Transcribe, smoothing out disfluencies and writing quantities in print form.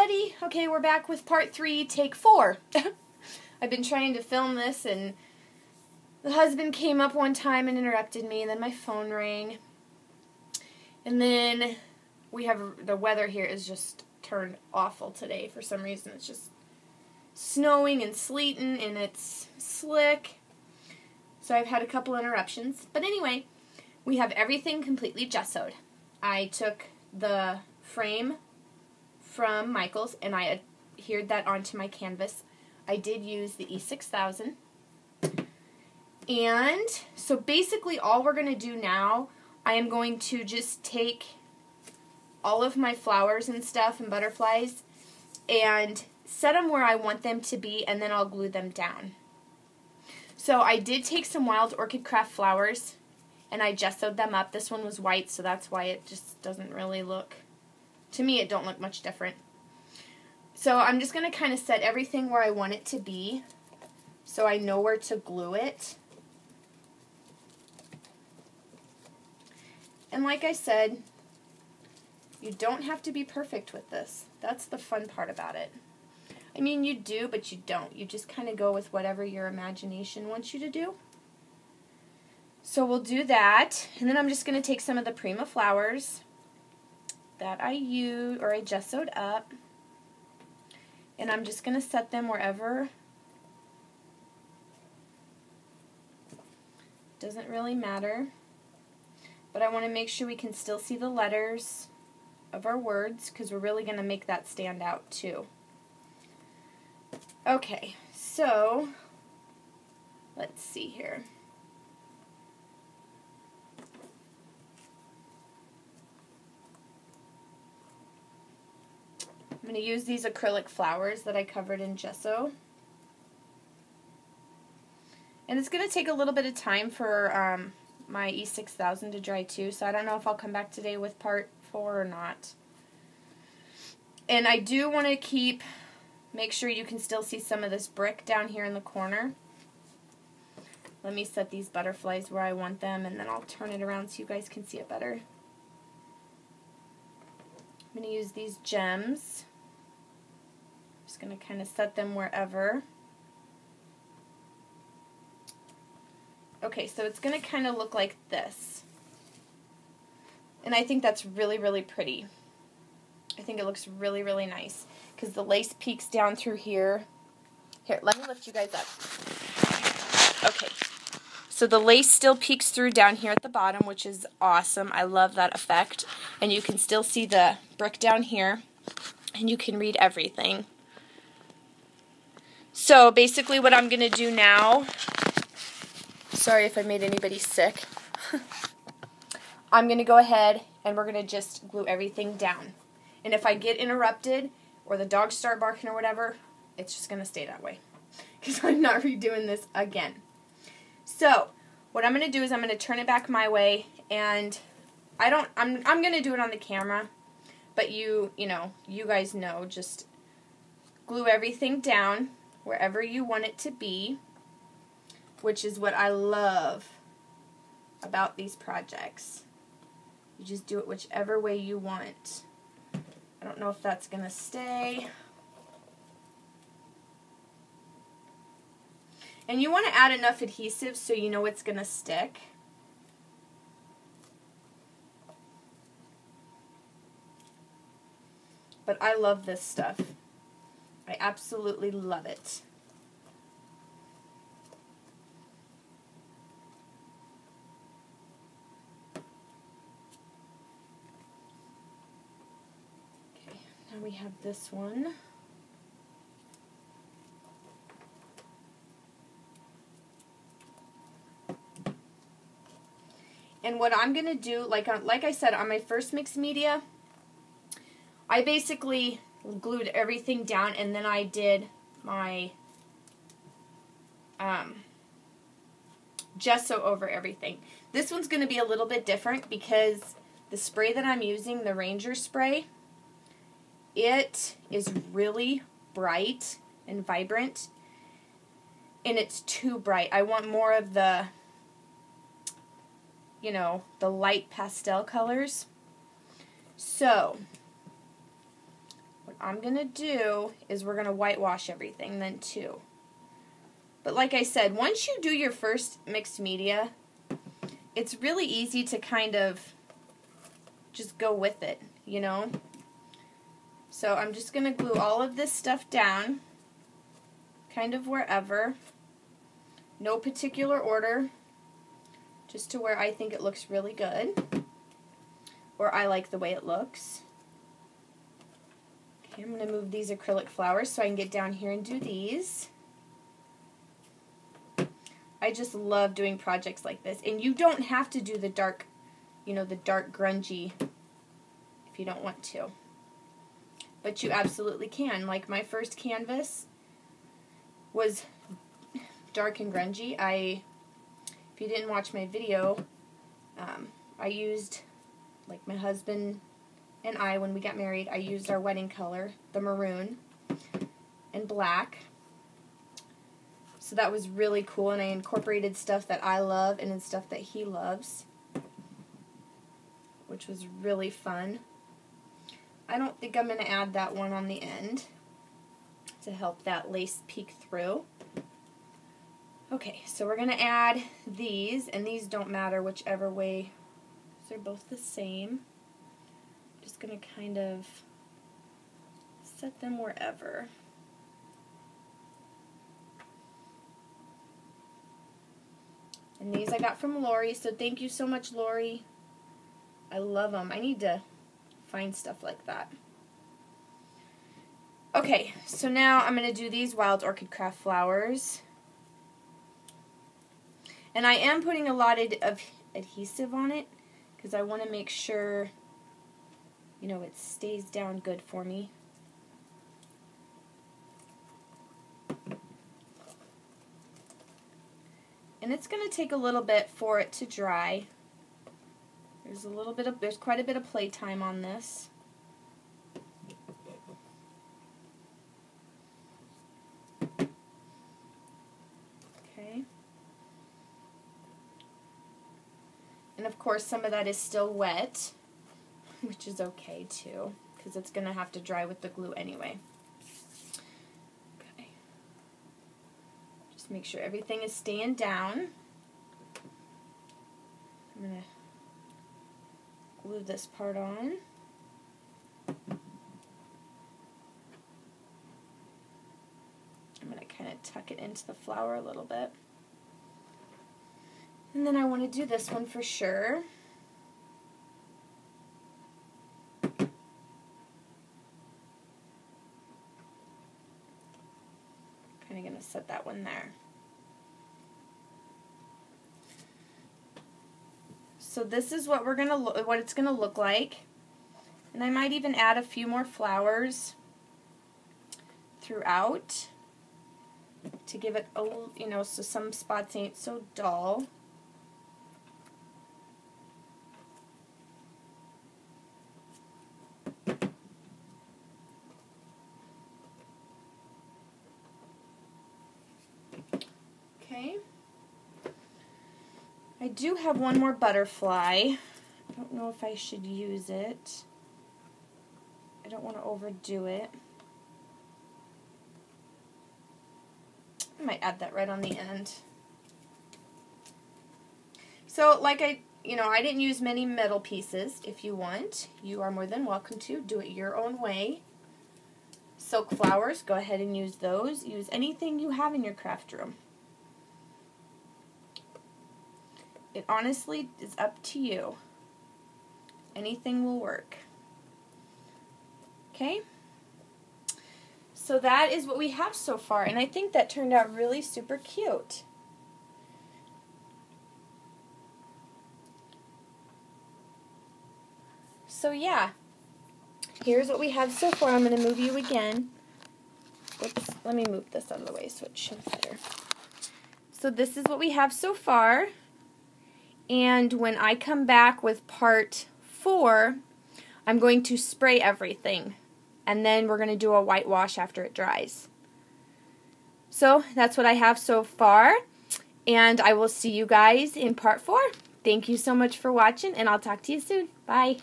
ready? Okay, we're back with part 3, take 4. I've been trying to film this, and the husband came up one time and interrupted me, and then my phone rang. And then the weather here is just turned awful today for some reason. It's just snowing and sleeting, and it's slick. So I've had a couple interruptions. But anyway, we have everything completely gessoed. I took the frame from Michaels and I adhered that onto my canvas. I did use the E6000. And so basically all we're going to do now, I am going to just take all of my flowers and stuff and butterflies and set them where I want them to be, and then I'll glue them down. So I did take some Wild Orchid Craft flowers and I gessoed them up. This one was white, so that's why it just doesn't really look, to me it don't look much different. So I'm just going to kind of set everything where I want it to be so I know where to glue it. And like I said, you don't have to be perfect with this. That's the fun part about it. I mean, you do, but you don't. You just kind of go with whatever your imagination wants you to do. So we'll do that, and then I'm just going to take some of the Prima flowers that I gessoed up, and I'm just going to set them wherever. Doesn't really matter, but I want to make sure we can still see the letters of our words, because we're really going to make that stand out too. Okay, so let's see here. I'm going to use these acrylic flowers that I covered in gesso. And it's going to take a little bit of time for my E6000 to dry too, so I don't know if I'll come back today with part 4 or not. And I do want to make sure you can still see some of this brick down here in the corner. Let me set these butterflies where I want them, and then I'll turn it around so you guys can see it better. I'm going to use these gems. Just going to kind of set them wherever. Okay, so it's going to kind of look like this. And I think that's really, really pretty. I think it looks really, really nice because the lace peeks down through here. Here, let me lift you guys up. Okay, so the lace still peeks through down here at the bottom, which is awesome. I love that effect. And you can still see the brick down here, and you can read everything. So basically what I'm going to do now, sorry if I made anybody sick, I'm going to go ahead and we're going to just glue everything down. And if I get interrupted or the dogs start barking or whatever, it's just going to stay that way because I'm not redoing this again. So what I'm going to do is I'm going to turn it back my way, and I'm going to do it on the camera, but you guys know, just glue everything down wherever you want it to be, which is what I love about these projects. You just do it whichever way you want. I don't know if that's going to stay. And you want to add enough adhesive so you know it's going to stick. But I love this stuff. I absolutely love it. Okay, now we have this one. And what I'm going to do, like I said, on my first mixed media, I basically glued everything down, and then I did my gesso over everything. This one's going to be a little bit different because the spray that I'm using, the Ranger spray, it is really bright and vibrant, and it's too bright. I want more of the, the light pastel colors. So what I'm going to do is we're going to whitewash everything then too. But like I said, once you do your first mixed media, it's really easy to kind of just go with it, you know? So I'm just going to glue all of this stuff down, kind of wherever. No particular order, just to where I think it looks really good, or I like the way it looks. Okay, I'm going to move these acrylic flowers so I can get down here and do these. I just love doing projects like this. And you don't have to do the dark, you know, the dark grungy if you don't want to. But you absolutely can. Like my first canvas was dark and grungy. If you didn't watch my video, I used, like my husband and I, when we got married, I used our wedding color, the maroon and black. So that was really cool, and I incorporated stuff that I love and then stuff that he loves, which was really fun. I don't think I'm going to add that one on the end to help that lace peek through. Okay, so we're going to add these, and these don't matter whichever way. They're both the same. Just going to kind of set them wherever. And these I got from Lori, so thank you so much, Lori. I love them. I need to find stuff like that. Okay, so now I'm going to do these Wild Orchid Craft flowers. And I am putting a lot of adhesive on it because I want to make sure, you know, it stays down good for me. And it's going to take a little bit for it to dry. There's quite a bit of play time on this. Okay. And of course some of that is still wet, which is okay too, because it's going to have to dry with the glue anyway. Make sure everything is staying down. I'm going to glue this part on. I'm going to kind of tuck it into the flower a little bit. And then I want to do this one for sure. Kind of going to set that one there. So this is what it's going to look like. And I might even add a few more flowers throughout to give it a little, you know, so some spots ain't so dull. Okay. I do have one more butterfly. I don't know if I should use it. I don't want to overdo it. I might add that right on the end. So like I didn't use many metal pieces. If you want, you are more than welcome to do it your own way. Silk flowers, go ahead and use those. Use anything you have in your craft room. It honestly is up to you. Anything will work. Okay? So that is what we have so far, and I think that turned out really super cute. So yeah, here's what we have so far. I'm going to move you again. Oops, let me move this out of the way so it shows better. So this is what we have so far. And when I come back with part 4, I'm going to spray everything. And then we're going to do a whitewash after it dries. So that's what I have so far. And I will see you guys in part 4. Thank you so much for watching, and I'll talk to you soon. Bye.